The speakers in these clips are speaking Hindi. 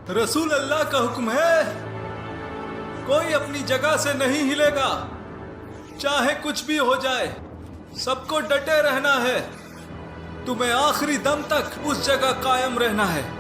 रसूल अल्लाह का हुक्म है, कोई अपनी जगह से नहीं हिलेगा, चाहे कुछ भी हो जाए। सबको डटे रहना है। तुम्हें आखिरी दम तक उस जगह कायम रहना है।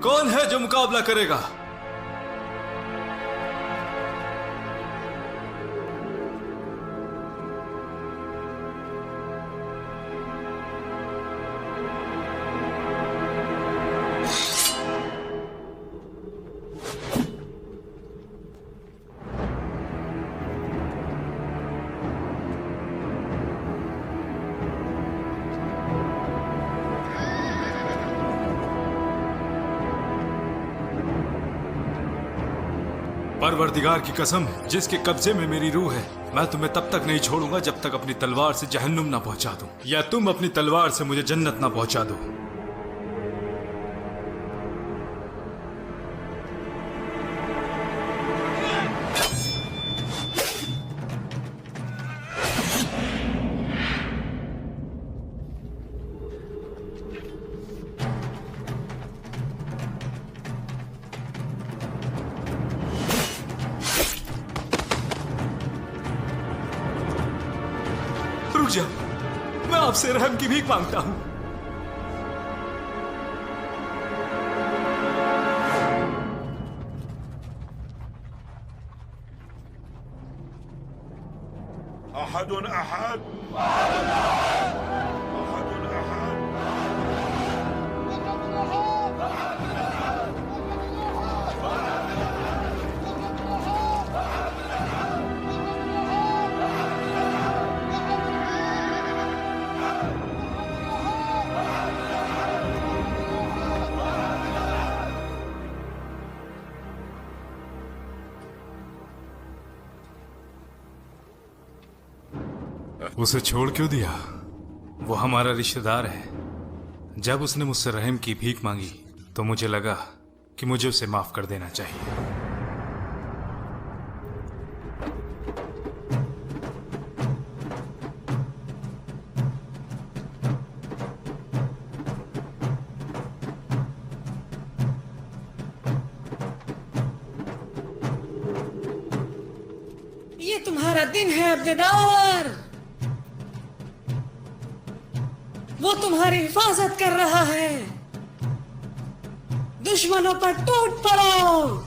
कौन है जो मुकाबला करेगा? परवरदिगार की कसम, जिसके कब्जे में मेरी रूह है, मैं तुम्हें तब तक नहीं छोड़ूंगा जब तक अपनी तलवार से जहन्नुम ना पहुंचा दूं, या तुम अपनी तलवार से मुझे जन्नत ना पहुंचा दो। रुक जाओ, मैं आपसे रहम की भीख मांगता हूं। अहदुन अहद, उसे छोड़ क्यों दिया? वो हमारा रिश्तेदार है। जब उसने मुझसे रहम की भीख मांगी तो मुझे लगा कि मुझे उसे माफ कर देना चाहिए। ये तुम्हारा दिन है अब्देदार। वो तुम्हारी हिफाजत कर रहा है। दुश्मनों पर टूट पड़ो।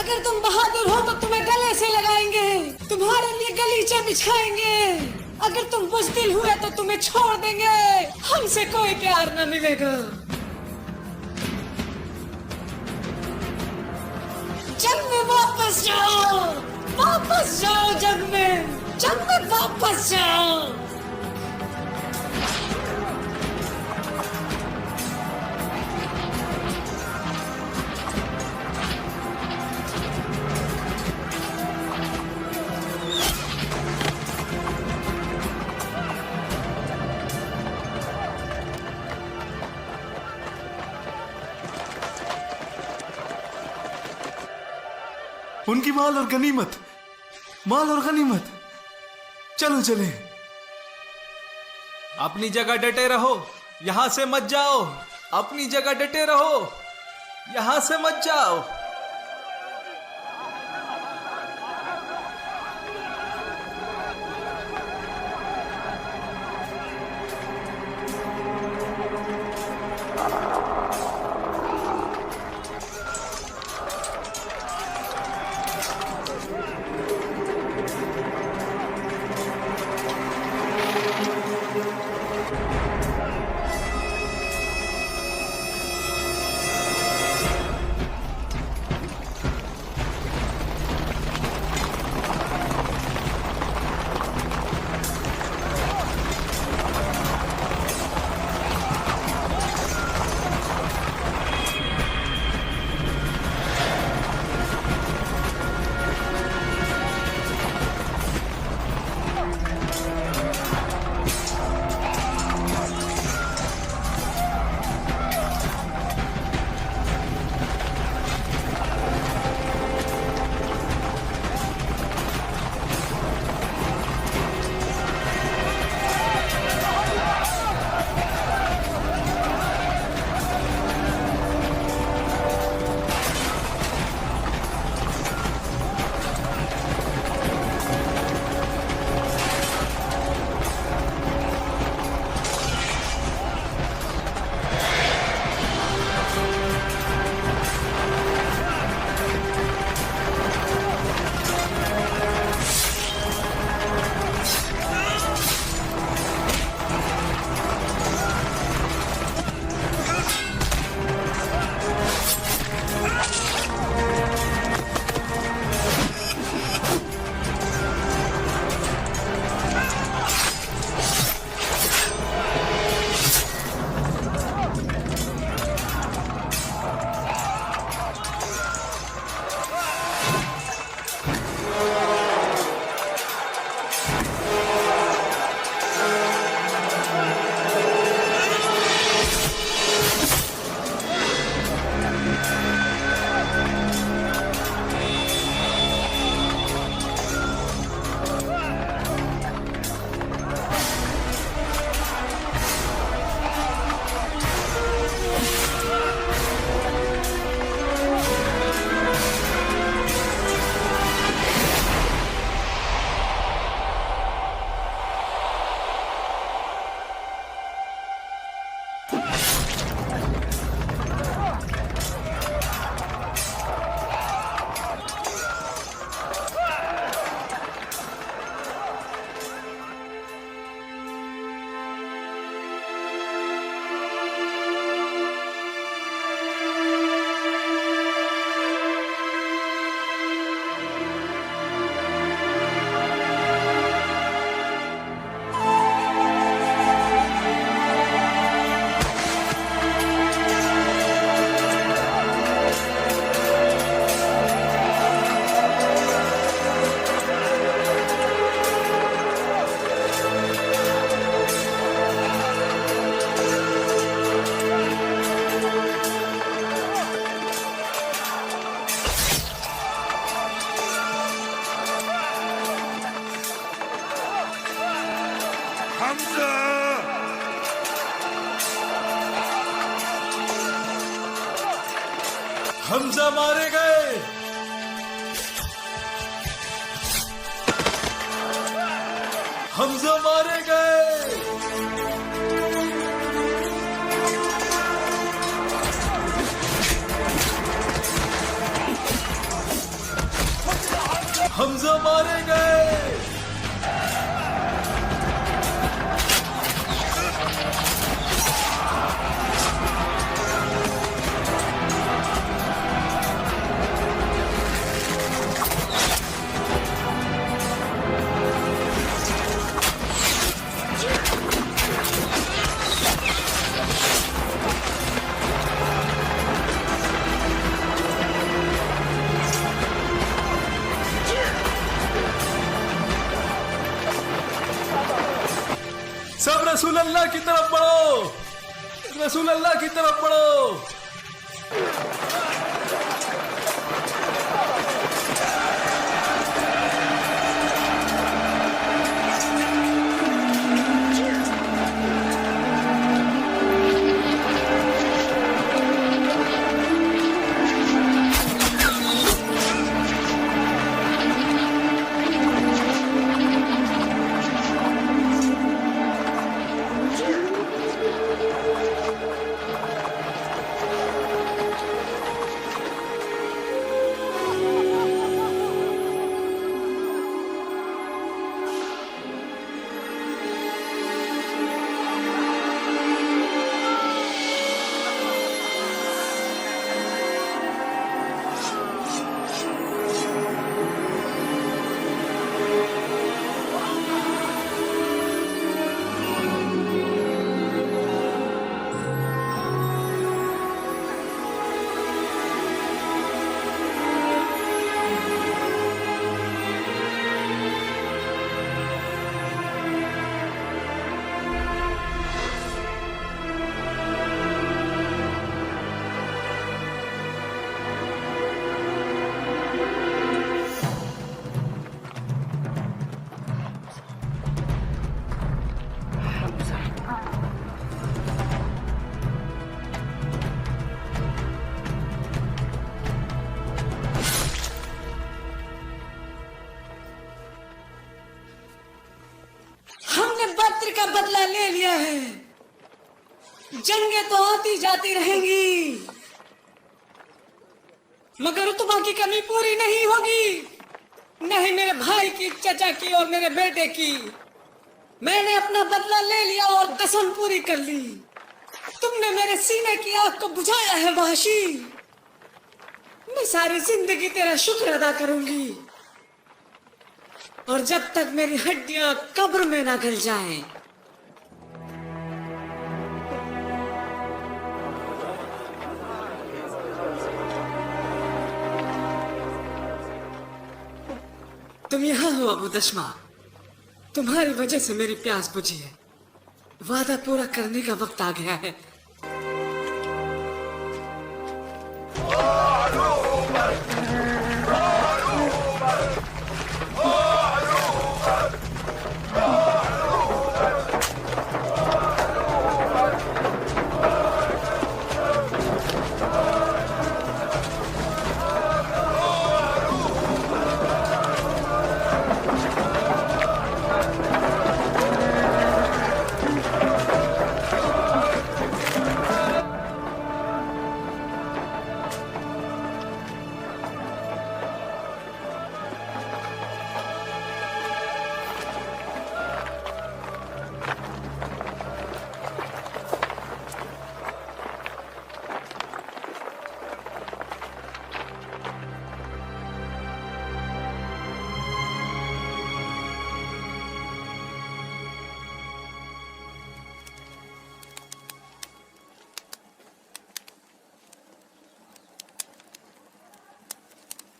अगर तुम बहादुर हो तो तुम्हें गले से लगाएंगे, तुम्हारे लिए गलीचे बिछाएंगे। अगर तुम बुज़दिल हुए तो तुम्हें छोड़ देंगे, हमसे कोई प्यार न मिलेगा। जंग में वापस जाओ, वापस जाओ जंग में वापस जाओ। उनकी माल और गनीमत, माल और गनीमत। चलो चले। अपनी जगह डटे रहो, यहां से मत जाओ। अपनी जगह डटे रहो, यहां से मत जाओ। हमजा हमजा मारे गए। हमजा मारे गए। हमजा मारे गए। सब रसूल अल्लाह की तरफ बढ़ो। रसूल अल्लाह की तरफ बढ़ो। का बदला ले लिया है। जंगें तो आती जाती रहेंगी, मगर रुतबा की कमी पूरी नहीं होगी। नहीं मेरे भाई की, चचा की और मेरे बेटे की। मैंने अपना बदला ले लिया और कसम पूरी कर ली। तुमने मेरे सीने की आग को बुझाया है वहशी। मैं सारी जिंदगी तेरा शुक्र अदा करूंगी, और जब तक मेरी हड्डियां कब्र में ना गल जाएं। तुम यहाँ हो अबू दशमा, तुम्हारी वजह से मेरी प्यास बुझी है। वादा पूरा करने का वक्त आ गया है।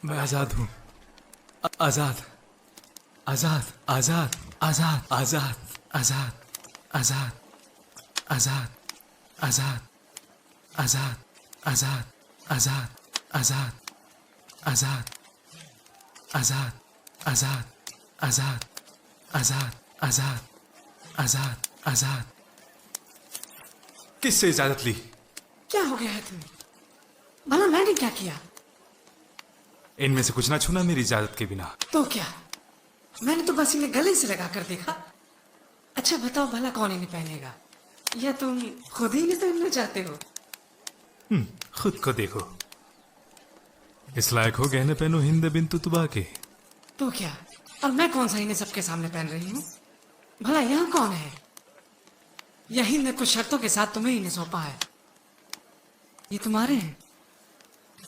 मैं आजाद हूं। आजाद आजाद आजाद आजाद आजाद आजाद आजाद आजाद आजाद आजाद आजाद आजाद आजाद आजाद आजाद आजाद आजाद आजाद आजाद आजाद आजाद। किससे इजाजत ली? क्या हो गया है तुम्हें? भला मैंने क्या किया? इनमें से कुछ ना छूना मेरी इजाजत के बिना। तो क्या, मैंने तो बस इन्हें गले से लगा कर देखा। अच्छा बताओ भला कौन इन्हें पहनेगा, या तुम खुद ही इन्हें पहनना चाहते हो? खुद को देखो, इस लायक हो गहने पहनो हिंद बिन तुतबा के। तो क्या, और मैं कौन सा इन्हें सबके सामने पहन रही हूँ? भला यहाँ कौन है? यही ने कुछ शर्तों के साथ तुम्हें इन्हें सौंपा है। ये तुम्हारे हैं,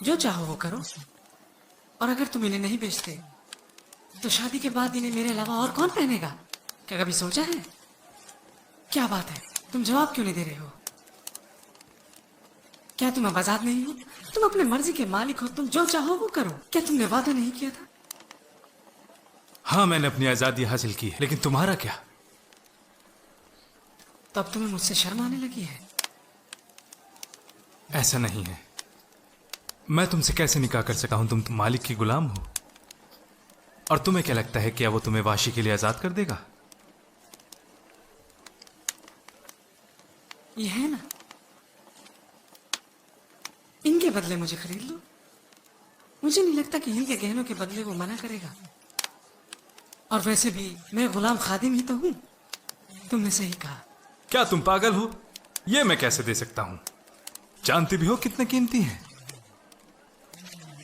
जो चाहो वो करो। और अगर तुम इन्हें नहीं बेचते तो शादी के बाद इन्हें मेरे अलावा और कौन पहनेगा? क्या कभी सोचा है? क्या बात है, तुम जवाब क्यों नहीं दे रहे हो? क्या तुम अब आजाद नहीं हो? तुम अपने मर्जी के मालिक हो, तुम जो चाहो वो करो। क्या तुमने वादा नहीं किया था? हाँ, मैंने अपनी आजादी हासिल की है, लेकिन तुम्हारा क्या? तो अब तुम्हें मुझसे शर्म आने लगी है? ऐसा नहीं है। मैं तुमसे कैसे निकाह कर सकता हूं? तुम मालिक की गुलाम हो। और तुम्हें क्या लगता है, क्या वो तुम्हें वाशी के लिए आजाद कर देगा? ये है ना, इनके बदले मुझे खरीद लो। मुझे नहीं लगता कि इनके गहनों के बदले वो मना करेगा। और वैसे भी मैं गुलाम खादिम ही तो हूं। तुमने सही कहा। क्या तुम पागल हो? ये मैं कैसे दे सकता हूं? जानती भी हो कितने कीमती हैं।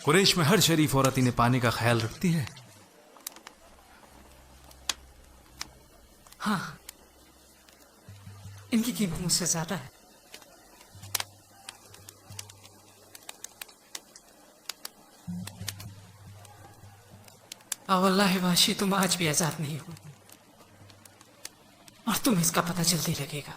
कुरैश में हर शरीफ औरत इन्हें पाने का ख्याल रखती है। हाँ, इनकी कीमत मुझसे ज्यादा है। वल्लाहि वाशी, तुम आज भी आजाद नहीं हो, और तुम्हें इसका पता जल्दी लगेगा।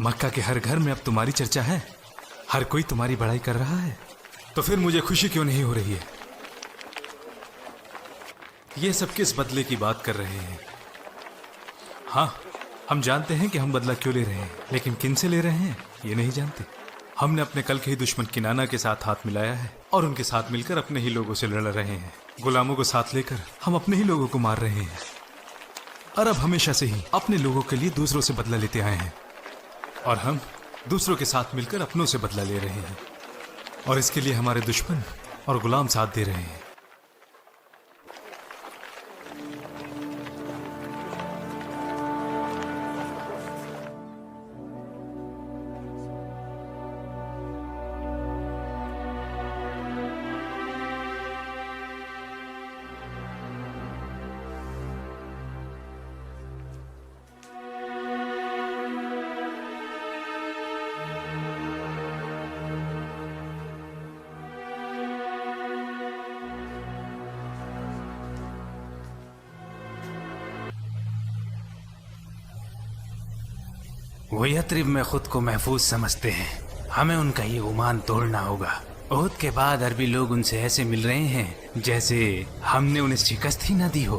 मक्का के हर घर में अब तुम्हारी चर्चा है, हर कोई तुम्हारी बड़ाई कर रहा है। तो फिर मुझे खुशी क्यों नहीं हो रही है? ये सब किस बदले की बात कर रहे हैं? हाँ, हम जानते हैं कि हम बदला क्यों ले रहे हैं, लेकिन किन से ले रहे हैं ये नहीं जानते। हमने अपने कल के ही दुश्मन किनाना के साथ हाथ मिलाया है और उनके साथ मिलकर अपने ही लोगों से लड़ रहे हैं। गुलामों को साथ लेकर हम अपने ही लोगों को मार रहे हैं। अरब हमेशा से ही अपने लोगों के लिए दूसरों से बदला लेते आए हैं, और हम दूसरों के साथ मिलकर अपनों से बदला ले रहे हैं। और इसके लिए हमारे दुश्मन और गुलाम साथ दे रहे हैं। वो यथरिब में खुद को महफूज समझते हैं, हमें उनका ये गुमान तोड़ना होगा। ओहद के बाद अरबी लोग उनसे ऐसे मिल रहे हैं जैसे हमने उन्हें शिकस्त ही न दी हो।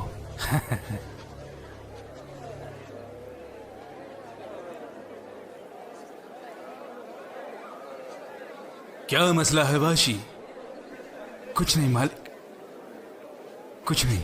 क्या मसला है वाशी? कुछ नहीं मालिक, कुछ नहीं।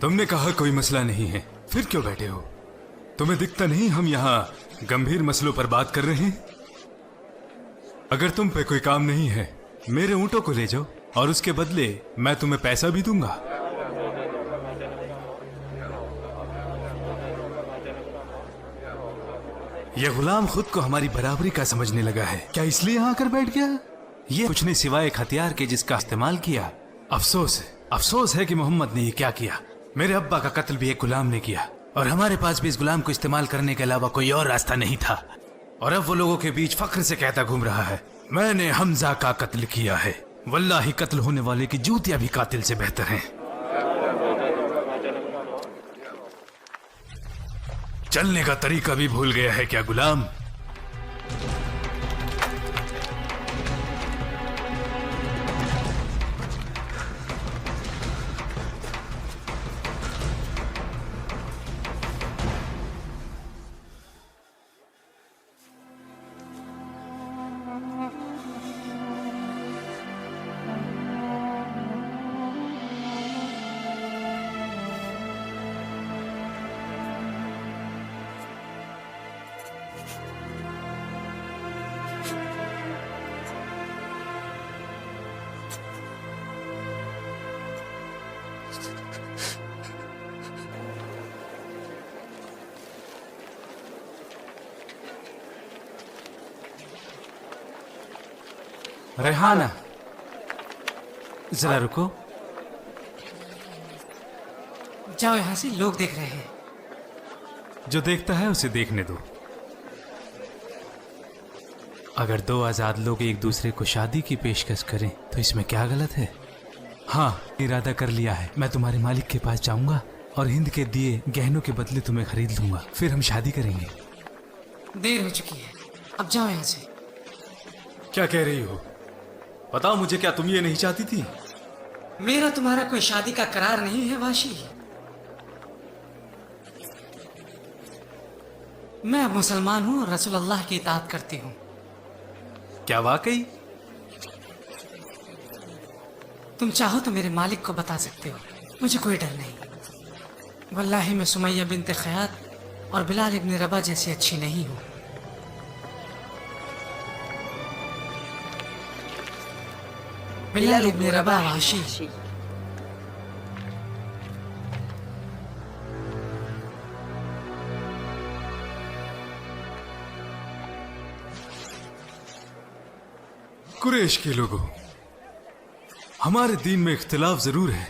तुमने कहा कोई मसला नहीं है, फिर क्यों बैठे हो? तुम्हें दिखता नहीं हम यहाँ गंभीर मसलों पर बात कर रहे हैं? अगर तुम पे कोई काम नहीं है, मेरे ऊंटों को ले जाओ और उसके बदले मैं तुम्हें पैसा भी दूंगा। यह गुलाम खुद को हमारी बराबरी का समझने लगा है। क्या इसलिए यहाँ आकर बैठ गया? ये कुछ नहीं सिवाय एक हथियार के जिसका इस्तेमाल किया। अफसोस है कि मोहम्मद ने ये क्या किया। मेरे अब्बा का कत्ल भी एक गुलाम ने किया, और हमारे पास भी इस गुलाम को इस्तेमाल करने के अलावा कोई और रास्ता नहीं था। और अब वो लोगों के बीच फख्र से कहता घूम रहा है, मैंने हमजा का कत्ल किया है। वल्लाही कत्ल होने वाले की जूतियां भी कातिल से बेहतर हैं। चलने का तरीका भी भूल गया है क्या गुलाम? रेहाना, जरा रुको। जाओ यहाँ से, लोग देख रहे हैं। जो देखता है उसे देखने दो। अगर दो आजाद लोग एक दूसरे को शादी की पेशकश करें तो इसमें क्या गलत है? हाँ, इरादा कर लिया है। मैं तुम्हारे मालिक के पास जाऊंगा और हिंद के दिए गहनों के बदले तुम्हें खरीद लूंगा, फिर हम शादी करेंगे। देर हो चुकी है, अब जाओ यहाँ से। क्या कह रही हो? बताओ मुझे, क्या तुम ये नहीं चाहती थी? मेरा तुम्हारा कोई शादी का करार नहीं है वाशी। मैं मुसलमान हूँ और रसूल अल्लाह की इताअत करती हूँ। क्या वाकई? तुम चाहो तो मेरे मालिक को बता सकते हो, मुझे कोई डर नहीं। वल्लाही मैं सुमैया बिन्त खयात और बिलाल इब्न रबा जैसी अच्छी नहीं हूँ। बिलाल इब्न रबा वाशी। कुरैश के लोगों, हमारे दीन में इख्तिलाफ जरूर है,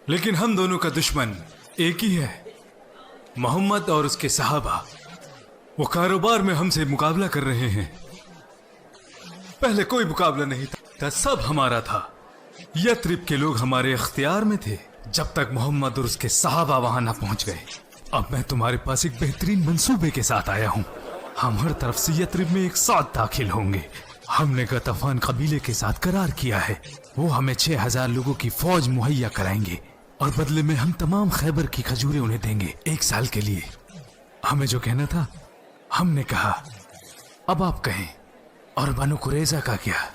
लेकिन हम दोनों का दुश्मन एक ही है, मोहम्मद और उसके सहाबा। वो कारोबार में हमसे मुकाबला कर रहे हैं। पहले कोई मुकाबला नहीं था, सब हमारा था। यथरिब के लोग हमारे इख्तियार में थे जब तक मोहम्मद और उसके सहाबा वहां ना पहुंच गए। अब मैं तुम्हारे पास एक बेहतरीन मंसूबे के साथ आया हूं। हम हर तरफ से यथरिब में एक साथ दाखिल होंगे। हमने गतफान कबीले के साथ करार किया है, वो हमें 6000 लोगों की फौज मुहैया कराएंगे और बदले में हम तमाम खैबर की खजूरें उन्हें देंगे 1 साल के लिए। हमें जो कहना था हमने कहा, अब आप कहें। और बनु कुरैज़ा का क्या?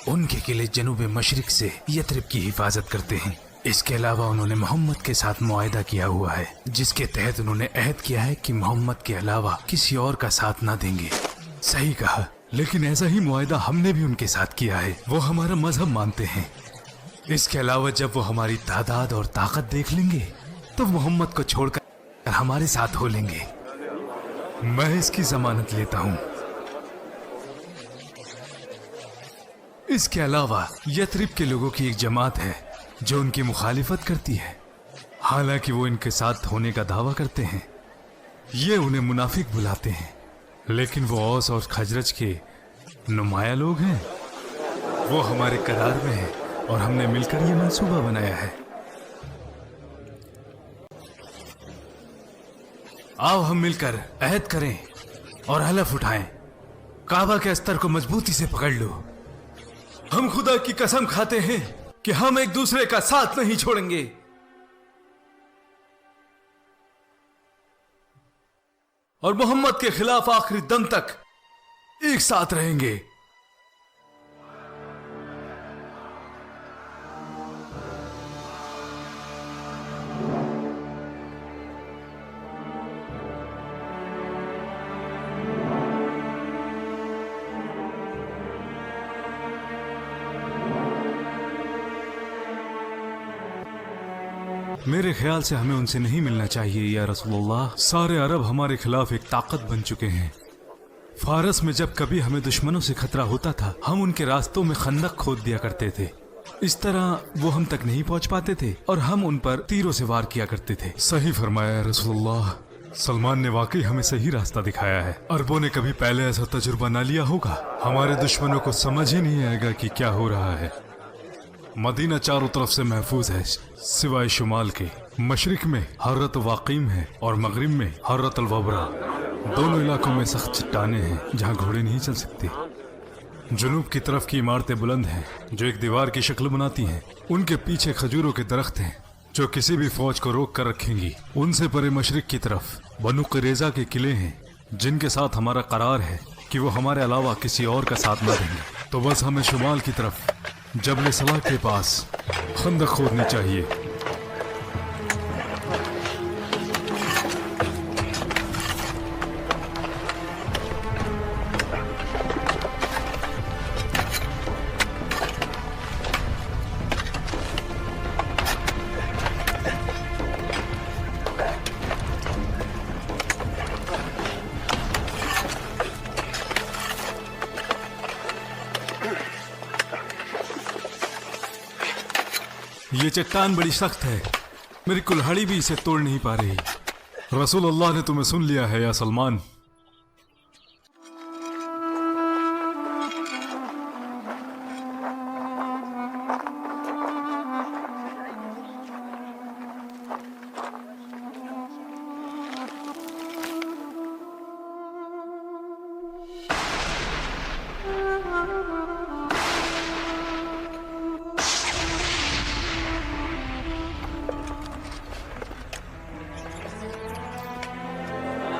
उनके किले जनूब मशरिक से यथरिब की हिफाजत करते हैं। इसके अलावा उन्होंने मोहम्मद के साथ मुआहदा किया हुआ है, जिसके तहत उन्होंने अहद किया है कि मोहम्मद के अलावा किसी और का साथ ना देंगे। सही कहा, लेकिन ऐसा ही मुआहदा हमने भी उनके साथ किया है। वो हमारा मजहब मानते हैं। इसके अलावा जब वो हमारी तादाद और ताकत देख लेंगे तो मोहम्मद को छोड़कर हमारे साथ हो लेंगे। मैं इसकी जमानत लेता हूँ। इसके अलावा यथरिब के लोगों की एक जमात है जो उनकी मुखालिफत करती है, हालांकि वो इनके साथ होने का दावा करते हैं। ये उन्हें मुनाफिक बुलाते हैं, लेकिन वो औस और खजरज के नुमाया लोग हैं। वो हमारे करार में है और हमने मिलकर ये मंसूबा बनाया है। आओ हम मिलकर अहद करें और हलफ उठाएं। काबा के अस्तर को मजबूती से पकड़ लो। हम खुदा की कसम खाते हैं कि हम एक दूसरे का साथ नहीं छोड़ेंगे। और मोहम्मद के खिलाफ आखिरी दम तक एक साथ रहेंगे। मेरे ख्याल से हमें उनसे नहीं मिलना चाहिए या रसूलुल्लाह। सारे अरब हमारे खिलाफ एक ताकत बन चुके हैं। फारस में जब कभी हमें दुश्मनों से खतरा होता था, हम उनके रास्तों में खंदक खोद दिया करते थे। इस तरह वो हम तक नहीं पहुंच पाते थे और हम उन पर तीरों से वार किया करते थे। सही फरमाया रसूलुल्लाह। सलमान ने वाकई हमें सही रास्ता दिखाया है। अरबों ने कभी पहले ऐसा तजुर्बा ना लिया होगा। हमारे दुश्मनों को समझ ही नहीं आएगा कि क्या हो रहा है। मदीना चारों तरफ से महफूज है सिवाय शुमाल के। मशरिक में हर्रत वाक़ीम है और मगरिब में हर्रत अल-वबरा। दोनों इलाकों में सख्त चट्टानें हैं जहाँ घोड़े नहीं चल सकते। जुनूब की तरफ की इमारतें बुलंद हैं जो एक दीवार की शक्ल बनाती हैं। उनके पीछे खजूरों के दरख्त हैं जो किसी भी फौज को रोक कर रखेंगी। उनसे परे मशरिक की तरफ बनु क़ुरैज़ा के किले हैं जिनके साथ हमारा करार है कि वो हमारे अलावा किसी और का साथ न देंगे। तो बस हमें शुमाल की तरफ जबल सवा के पास खंदक खोदनी चाहिए। ये चट्टान बड़ी सख्त है, मेरी कुल्हाड़ी भी इसे तोड़ नहीं पा रही। रसूल अल्लाह ने तुम्हें सुन लिया है या सलमान।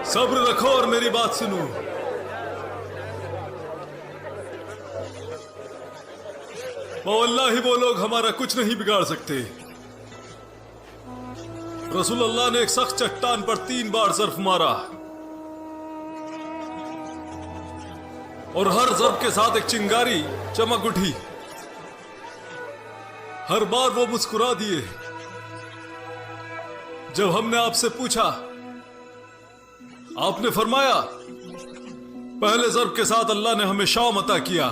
सब्र रखो और मेरी बात सुनो। वल्लाही वो लोग हमारा कुछ नहीं बिगाड़ सकते। रसूल अल्लाह ने एक सख्त चट्टान पर 3 बार ज़र्फ मारा और हर ज़र्फ के साथ एक चिंगारी चमक उठी। हर बार वो मुस्कुरा दिए। जब हमने आपसे पूछा, आपने फरमाया पहले ज़र्ब के साथ अल्लाह ने हमें शाम अता किया।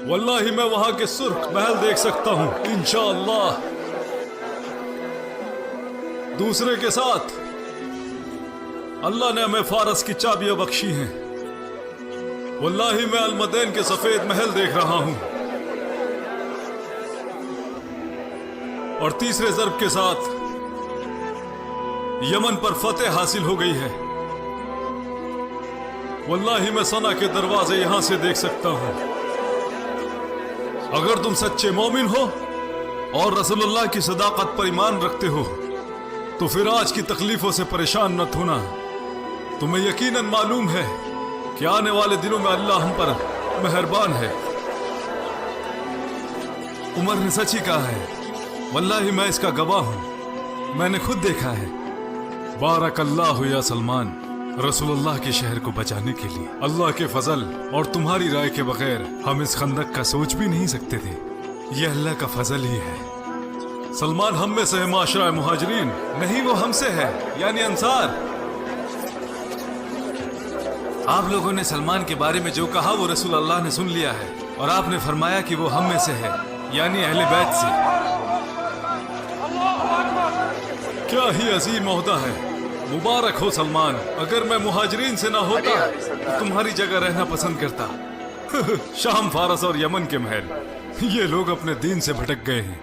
वल्लाही मैं वहां के सुर्ख महल देख सकता हूं इंशाअल्लाह। दूसरे के साथ अल्लाह ने हमें फारस की चाबियां बख्शी हैं। वल्लाही मैं अलमदैन के सफेद महल देख रहा हूं। और तीसरे ज़र्ब के साथ यमन पर फतेह हासिल हो गई है। वल्लाही मैं सना के दरवाजे यहां से देख सकता हूं। अगर तुम सच्चे मोमिन हो और रसूलुल्लाह की सदाकत पर ईमान रखते हो तो फिर आज की तकलीफों से परेशान मत होना। तुम्हें यकीनन मालूम है कि आने वाले दिनों में अल्लाह हम पर मेहरबान है। उमर ने सच ही कहा है। वल्लाही मैं इसका गवाह हूं, मैंने खुद देखा है। बारकल्लाहु या सलमान, रसूलुल्लाह के शहर को बचाने के लिए अल्लाह के फजल और तुम्हारी राय के बगैर हम इस खंदक का सोच भी नहीं सकते थे। यह अल्लाह का फजल ही है। सलमान हम में से है माशरा मुहाजिरीन, नहीं वो हमसे है यानी अंसार। आप लोगों ने सलमान के बारे में जो कहा वो रसूल अल्लाह ने सुन लिया है और आपने फरमाया कि वो हम में से है यानी अहले बैत से। क्या ही अजीम ओहदा है। मुबारक हो सलमान। अगर मैं मुहाजिरीन से ना होता तो तुम्हारी जगह रहना पसंद करता। शाम, फारस और यमन के महल, ये लोग अपने दीन से भटक गए हैं।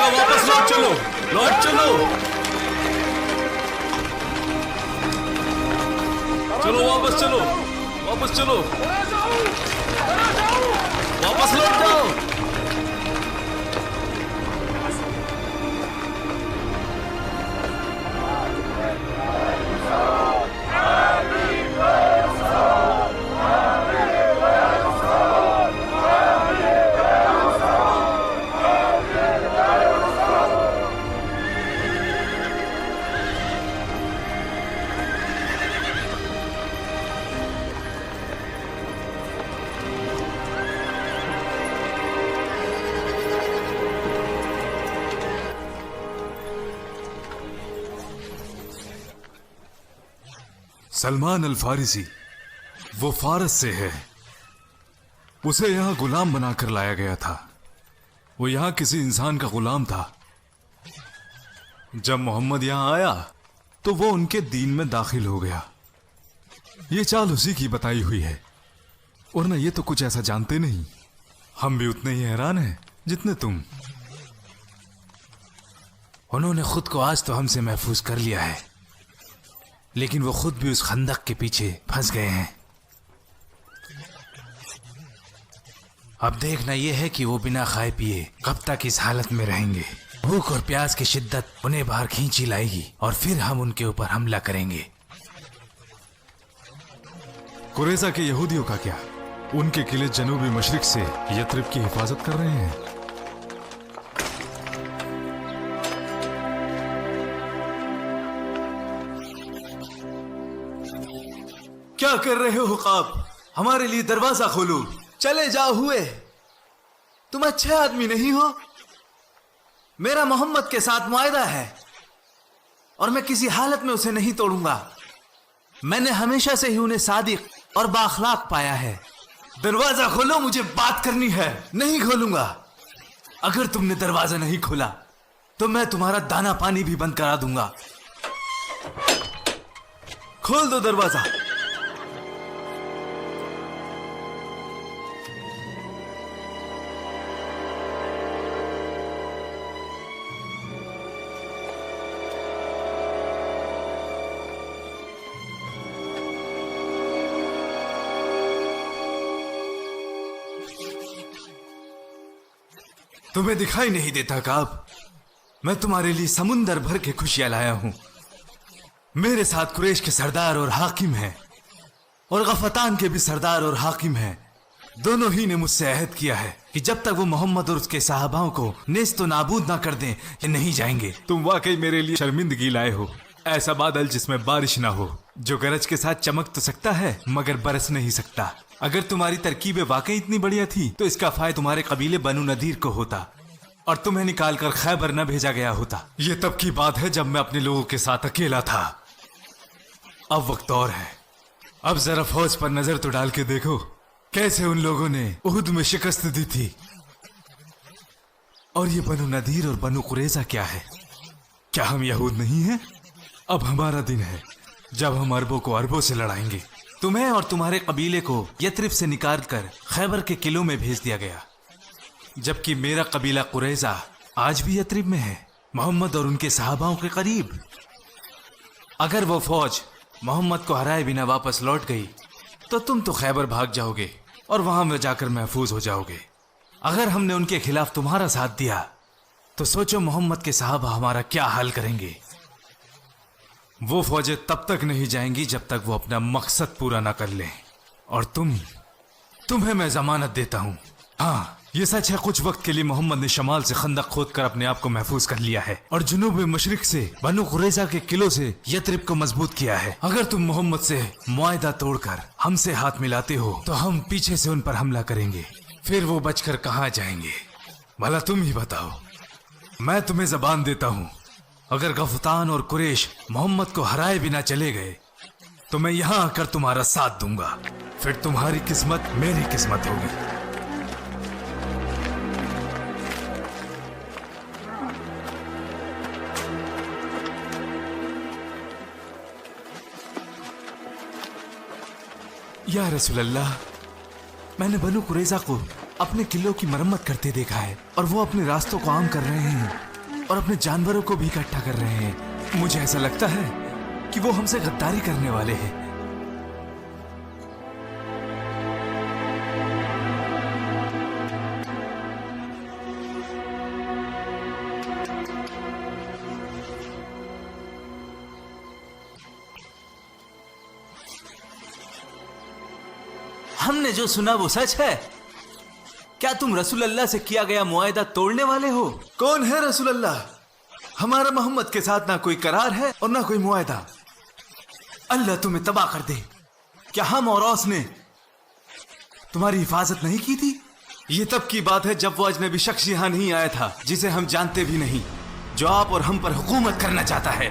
जगह वापस लौट चलो, लौट चलो, चलो वापस चलो, वापस चलो, वापस लौट जाओ। सलमान अल फारिसी वो फारस से है। उसे यहां गुलाम बनाकर लाया गया था। वो यहां किसी इंसान का गुलाम था। जब मोहम्मद यहां आया तो वो उनके दीन में दाखिल हो गया। ये चाल उसी की बताई हुई है, वरना ये तो कुछ ऐसा जानते नहीं। हम भी उतने ही हैरान हैं जितने तुम। उन्होंने खुद को आज तो हमसे महफूज कर लिया है, लेकिन वो खुद भी उस खंदक के पीछे फंस गए हैं। अब देखना यह है कि वो बिना खाए पिए कब तक इस हालत में रहेंगे। भूख और प्यास की शिद्दत उन्हें बाहर खींची लाएगी और फिर हम उनके ऊपर हमला करेंगे। कुरैजा के यहूदियों का क्या? उनके किले जनूबी मशरिक से यथरिब की हिफाजत कर रहे हैं। क्या कर रहे हो हुकाब? हमारे लिए दरवाजा खोलो। चले जाओ हुए। तुम अच्छे आदमी नहीं हो। मेरा मोहम्मद के साथ मुआहदा है और मैं किसी हालत में उसे नहीं तोड़ूंगा। मैंने हमेशा से ही उन्हें सादिक और बाखलाक पाया है। दरवाजा खोलो, मुझे बात करनी है। नहीं खोलूंगा। अगर तुमने दरवाजा नहीं खोला तो मैं तुम्हारा दाना पानी भी बंद करा दूंगा। खोल दो दरवाजा। तुम्हें दिखाई नहीं देता काब? मैं तुम्हारे लिए समुंदर भर के खुशियां लाया हूं। मेरे साथ कुरैश के सरदार और हाकिम हैं और गफतान के भी सरदार और हाकिम हैं। दोनों ही ने मुझसे अहद किया है कि जब तक वो मोहम्मद और उसके साहबाओं को नेस्त नाबूद ना कर दें ये नहीं जाएंगे। तुम वाकई मेरे लिए शर्मिंदगी लाए हो। ऐसा बादल जिसमें बारिश ना हो, जो गरज के साथ चमक तो सकता है मगर बरस नहीं सकता। अगर तुम्हारी तरकीबें वाकई इतनी बढ़िया थी तो इसका फायदा तुम्हारे कबीले बनु नदीर को होता और तुम्हें निकालकर खैबर न भेजा गया होता। ये तब की बात है जब मैं अपने लोगों के साथ अकेला था। अब वक्त और है। अब जरा फौज पर नजर तो डाल के देखो कैसे उन लोगों ने उहुद में शिकस्त दी थी। और ये बनु नदीर और बनु कुरैजा क्या है? क्या हम यहूद नहीं हैं? अब हमारा दिन है जब हम अरबों को अरबों से लड़ाएंगे। तुम्हें और तुम्हारे कबीले को यथरिब से निकालकर खैबर के किलों में भेज दिया गया, जबकि मेरा कबीला कुरैजा आज भी यथरिब में है, मोहम्मद और उनके सहाबाओं के करीब। अगर वो फौज मोहम्मद को हराए बिना वापस लौट गई तो तुम तो खैबर भाग जाओगे और वहां में जाकर महफूज हो जाओगे। अगर हमने उनके खिलाफ तुम्हारा साथ दिया तो सोचो मोहम्मद के सहाबा हमारा क्या हाल करेंगे। वो फौजें तब तक नहीं जाएंगी जब तक वो अपना मकसद पूरा ना कर लें। और तुम्हें मैं जमानत देता हूं। हाँ, ये सच है, कुछ वक्त के लिए मोहम्मद ने शमाल से खंदक खोदकर अपने आप को महफूज कर लिया है और जुनूब मशरिक से बनु कुरैजा के किलों से यथरिब को मजबूत किया है। अगर तुम मोहम्मद से मुआहदा तोड़कर हमसे हाथ मिलाते हो तो हम पीछे से उन पर हमला करेंगे। फिर वो बचकर कहाँ जाएंगे भला तुम ही बताओ। मैं तुम्हें जबान देता हूँ, अगर गफतान और कुरैश मोहम्मद को हराए बिना चले गए तो मैं यहां आकर तुम्हारा साथ दूंगा। फिर तुम्हारी किस्मत मेरी किस्मत होगी। या रसूल अल्लाह, मैंने बनु कुरैजा को अपने किलों की मरम्मत करते देखा है और वो अपने रास्तों को आम कर रहे हैं। और अपने जानवरों को भी इकट्ठा कर रहे हैं। मुझे ऐसा लगता है कि वो हमसे गद्दारी करने वाले हैं। हमने जो सुना वो सच है? क्या तुम रसूल अल्लाह से किया गया मुआहदा तोड़ने वाले हो? कौन है रसूल अल्लाह? हमारा मोहम्मद के साथ ना कोई करार है और ना कोई मुआहदा। अल्लाह तुम्हें तबाह कर दे। क्या हम और औस ने तुम्हारी हिफाजत नहीं की थी? ये तब की बात है जब वो अजनबी शख्स यहां नहीं आया था, जिसे हम जानते भी नहीं, जो आप और हम पर हुकूमत करना चाहता है।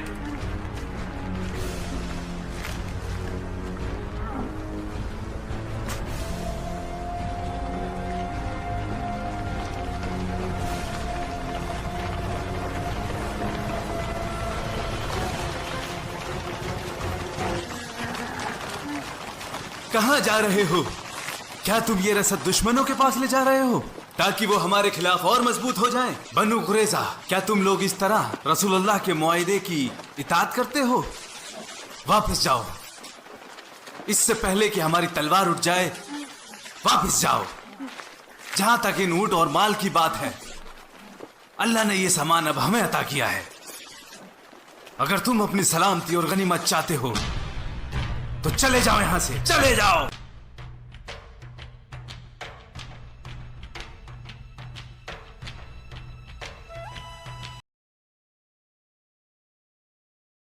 कहां जा रहे हो? क्या तुम ये रसद दुश्मनों के पास ले जा रहे हो ताकि वो हमारे खिलाफ और मजबूत हो जाएं? बनु कुरैज़ा, क्या तुम लोग इस तरह रसूलुल्लाह के मुआहदे की इताअत करते हो? वापस जाओ, इससे पहले कि हमारी तलवार उठ जाए। वापस जाओ। जहां तक इन ऊंट और माल की बात है, अल्लाह ने ये सामान अब हमें अता किया है। अगर तुम अपनी सलामती और गनीमत चाहते हो तो चले जाओ, यहां से चले जाओ।